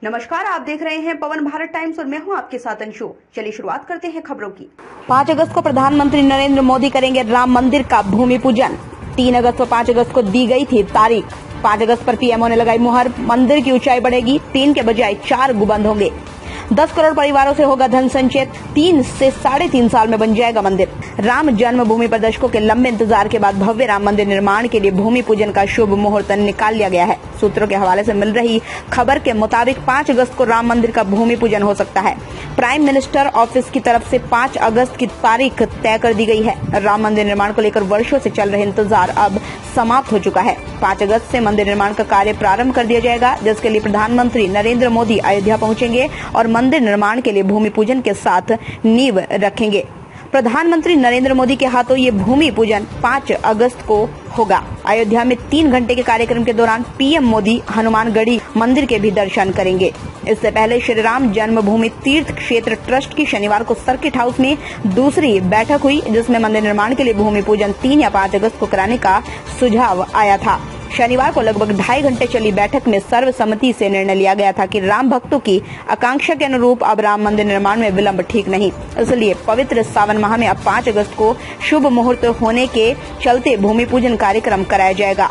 नमस्कार, आप देख रहे हैं पवन भारत टाइम्स और मैं हूं आपके साथ अंशु। चलिए शुरुआत करते हैं खबरों की। 5 अगस्त को प्रधानमंत्री नरेंद्र मोदी करेंगे राम मंदिर का भूमि पूजन। 3 अगस्त व 5 अगस्त को दी गई थी तारीख। 5 अगस्त पर पीएमओ ने लगाई मुहर। मंदिर की ऊंचाई बढ़ेगी, 3 के बजाय 4 गुंबद होंगे। 10 करोड़ परिवारों से होगा धन संचय। 3 से 3.5 साल में बन जाएगा मंदिर। राम जन्मभूमि पर दशकों के लंबे इंतजार के बाद भव्य राम मंदिर निर्माण के लिए भूमि पूजन का शुभ मुहूर्त निकाल लिया गया है। सूत्रों के हवाले से मिल रही खबर के मुताबिक 5 अगस्त को राम मंदिर का भूमि पूजन हो सकता है। प्राइम मिनिस्टर ऑफिस की तरफ से 5 अगस्त की तारीख तय कर दी गई है। राम मंदिर निर्माण को लेकर वर्षों से चल रहे इंतजार अब समाप्त हो चुका है। 5 अगस्त से मंदिर निर्माण का कार्य प्रारंभ कर दिया जाएगा, जिसके लिए प्रधानमंत्री नरेंद्र मोदी अयोध्या पहुंचेंगे और मंदिर निर्माण के लिए भूमि पूजन के साथ नींव रखेंगे। प्रधानमंत्री नरेंद्र मोदी के हाथों ये भूमि पूजन 5 अगस्त को होगा। अयोध्या में 3 घंटे के कार्यक्रम के दौरान पीएम मोदी हनुमानगढ़ी मंदिर के भी दर्शन करेंगे। इससे पहले श्री राम जन्मभूमि तीर्थ क्षेत्र ट्रस्ट की शनिवार को सर्किट हाउस में दूसरी बैठक हुई, जिसमें मंदिर निर्माण के लिए भूमि पूजन 3 या 5 अगस्त को कराने का सुझाव आया था। शनिवार को लगभग 2.5 घंटे चली बैठक में सर्वसम्मति से निर्णय लिया गया था कि राम भक्तों की आकांक्षा के अनुरूप अब राम मंदिर निर्माण में विलंब ठीक नहीं। इसलिए पवित्र सावन माह में अब 5 अगस्त को शुभ मुहूर्त होने के चलते भूमि पूजन कार्यक्रम कराया जाएगा।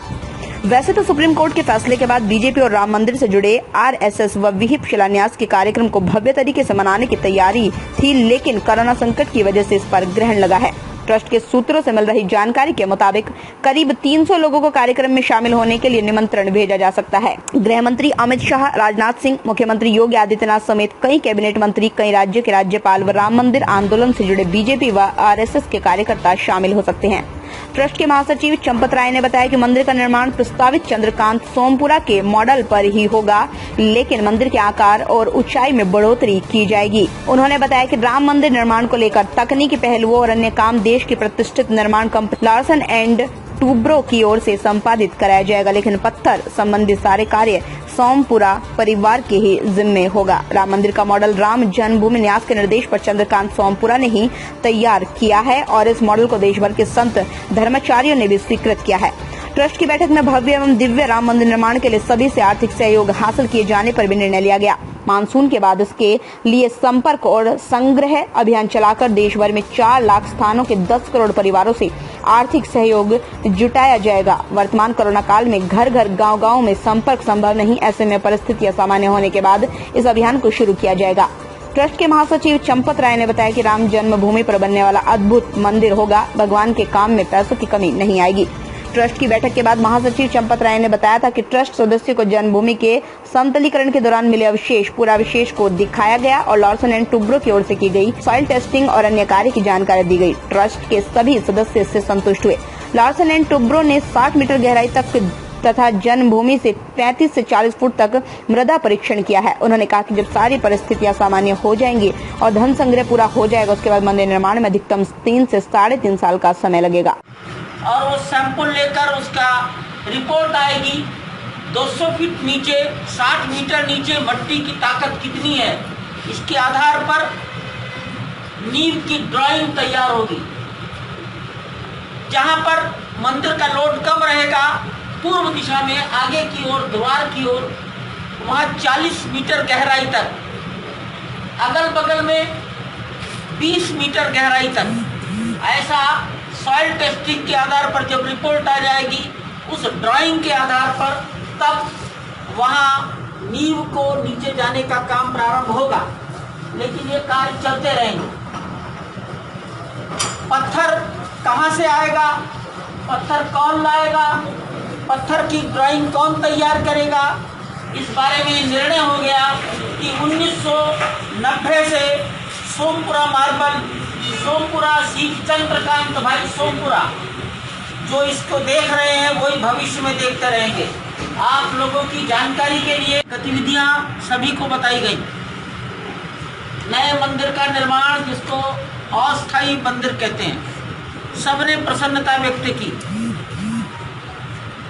वैसे तो सुप्रीम कोर्ट के फैसले के बाद बीजेपी और राम मंदिर से जुड़े आरएसएस व विहिप शिलान्यास के कार्यक्रम को भव्य तरीके से मनाने की तैयारी थी, लेकिन कोरोना संकट की वजह से इस पर ग्रहण लगा है। ट्रस्ट के सूत्रों से मिल रही जानकारी के मुताबिक करीब 300 लोगों को कार्यक्रम में शामिल होने के लिए निमंत्रण भेजा जा सकता है। गृह मंत्री अमित शाह, राजनाथ सिंह, मुख्यमंत्री योगी आदित्यनाथ समेत कई कैबिनेट मंत्री, कई राज्यों के राज्यपाल व राम मंदिर आंदोलन से जुड़े बीजेपी व आरएसएस के कार्यकर्ता शामिल हो सकते हैं। ट्रस्ट के महासचिव चंपत राय ने बताया कि मंदिर का निर्माण प्रस्तावित चंद्रकांत सोमपुरा के मॉडल पर ही होगा, लेकिन मंदिर के आकार और ऊंचाई में बढ़ोतरी की जाएगी। उन्होंने बताया कि राम मंदिर निर्माण को लेकर तकनीकी पहलुओं और अन्य काम देश की प्रतिष्ठित निर्माण कंपनी लार्सन एंड टूब्रो की ओर से संपादित कराया जाएगा, लेकिन पत्थर संबंधी सारे कार्य सोमपुरा परिवार के ही जिम्मे होगा। राम मंदिर का मॉडल राम जन्मभूमि न्यास के निर्देश पर चंद्रकांत सोमपुरा ने ही तैयार किया है और इस मॉडल को देश भर के संत धर्माचार्यों ने भी स्वीकृत किया है। ट्रस्ट की बैठक में भव्य एवं दिव्य राम मंदिर निर्माण के लिए सभी से आर्थिक सहयोग हासिल किए जाने पर भी निर्णय लिया गया। मानसून के बाद इसके लिए संपर्क और संग्रह अभियान चलाकर देश भर में 4 लाख स्थानों के 10 करोड़ परिवारों से आर्थिक सहयोग जुटाया जाएगा। वर्तमान कोरोना काल में घर घर गांव गांव में संपर्क संभव नहीं, ऐसे में परिस्थितियां सामान्य होने के बाद इस अभियान को शुरू किया जाएगा। ट्रस्ट के महासचिव चंपत राय ने बताया कि राम जन्मभूमि पर बनने वाला अद्भुत मंदिर होगा। भगवान के काम में पैसों की कमी नहीं आएगी। ट्रस्ट की बैठक के बाद महासचिव चंपत राय ने बताया था कि ट्रस्ट सदस्यों को जन्मभूमि के समतलीकरण के दौरान मिले अवशेष पूरा अवशेष को दिखाया गया और लार्सन एंड टूब्रो की ओर से की गई सॉइल टेस्टिंग और अन्य कार्य की जानकारी दी गई। ट्रस्ट के सभी सदस्य इससे संतुष्ट हुए। लार्सन एंड टूब्रो ने 60 मीटर गहराई तक तथा जन्मभूमि से 35 से 40 फुट तक मृदा परीक्षण किया है। उन्होंने कहा कि जब सारी परिस्थितियां सामान्य हो जाएंगी और धन संग्रह पूरा हो जाएगा, उसके बाद मंदिर निर्माण में अधिकतम 3 से 3.5 साल का समय लगेगा और वो सैंपल लेकर उसका रिपोर्ट आएगी। 200 फीट नीचे, 60 मीटर नीचे मट्टी की ताकत कितनी है, इसके आधार पर नींव की ड्राइंग तैयार होगी। जहां पर मंदिर का लोड कम रहेगा, पूर्व दिशा में आगे की ओर द्वार की ओर, वहां 40 मीटर गहराई तक, अगल बगल में 20 मीटर गहराई तक, ऐसा सॉइल टेस्टिंग के आधार पर जब रिपोर्ट आ जाएगी, उस ड्राइंग के आधार पर तब वहां नींव को नीचे जाने का काम प्रारंभ होगा। लेकिन ये कार्य चलते रहेंगे। पत्थर कहां से आएगा, पत्थर कौन लाएगा, पत्थर की ड्राइंग कौन तैयार करेगा, इस बारे में निर्णय हो गया कि 1990 से सोमपुरा मार्बल, सोमपुरा सीख चंद्रकांत भाई सोमपुरा, जो इसको देख रहे हैं वही भविष्य में देखते रहेंगे। आप लोगों की जानकारी के लिए गतिविधियां सभी को बताई गई। नए मंदिर का निर्माण, जिसको अस्थायी मंदिर कहते हैं, सबने प्रसन्नता व्यक्त की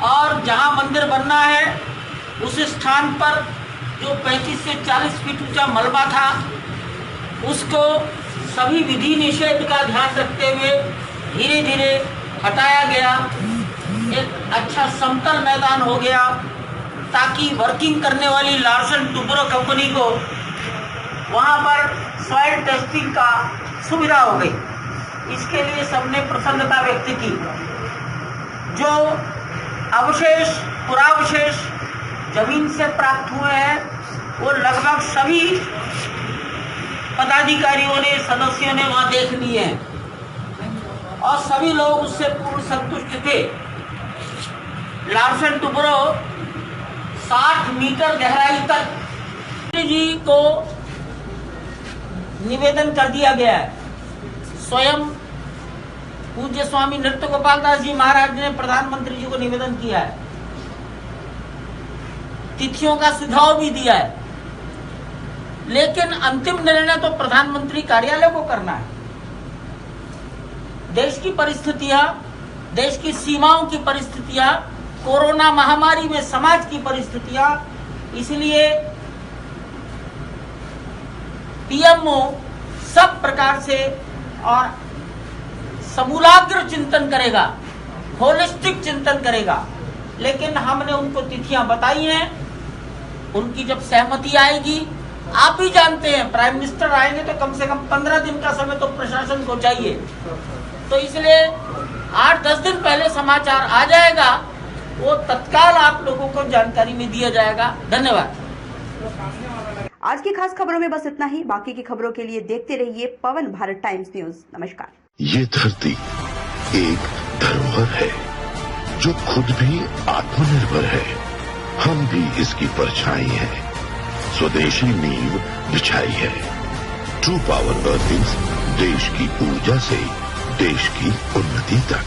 और जहां मंदिर बनना है उस स्थान पर जो 35 से 40 फीट ऊंचा मलबा था, उसको सभी विधि निषेध का ध्यान रखते हुए धीरे धीरे हटाया गया। एक अच्छा समतल मैदान हो गया। ताकि वर्किंग करने वाली लार्सन टुब्रो कंपनी को वहाँ पर सॉइल टेस्टिंग का सुविधा हो गई। इसके लिए सबने प्रसन्नता व्यक्त की। जो अवशेष पुरावशेष जमीन से प्राप्त हुए हैं वो लगभग सभी पदाधिकारियों ने, सदस्यों ने वहां देख लिए हैं और सभी लोग उससे पूर्ण संतुष्ट थे। लार्सन टुब्रो 60 मीटर गहराई तक जी को निवेदन कर दिया गया है। स्वयं पूज्य स्वामी नृत्य गोपाल दास जी महाराज ने प्रधानमंत्री जी को निवेदन किया है, तिथियों का सुझाव भी दिया है, लेकिन अंतिम निर्णय तो प्रधानमंत्री कार्यालय को करना है। देश की परिस्थितियां, देश की सीमाओं की परिस्थितियां, कोरोना महामारी में समाज की परिस्थितियां, इसलिए पीएमओ सब प्रकार से और समूलाग्र चिंतन करेगा, होलिस्टिक चिंतन करेगा। लेकिन हमने उनको तिथियां बताई हैं, उनकी जब सहमति आएगी, आप भी जानते हैं प्राइम मिनिस्टर आएंगे तो कम से कम 15 दिन का समय तो प्रशासन को चाहिए, तो इसलिए 8-10 दिन पहले समाचार आ जाएगा, वो तत्काल आप लोगों को जानकारी में दिया जाएगा। धन्यवाद। आज की खास खबरों में बस इतना ही। बाकी की खबरों के लिए देखते रहिए पवन भारत टाइम्स न्यूज। नमस्कार। ये धरती एक धरोहर है जो खुद भी आत्मनिर्भर है। हम भी इसकी परछाई है, स्वदेशी नींव बिछाई है। ट्रू पावर अर्थिंग्स, देश की ऊर्जा से देश की उन्नति तक।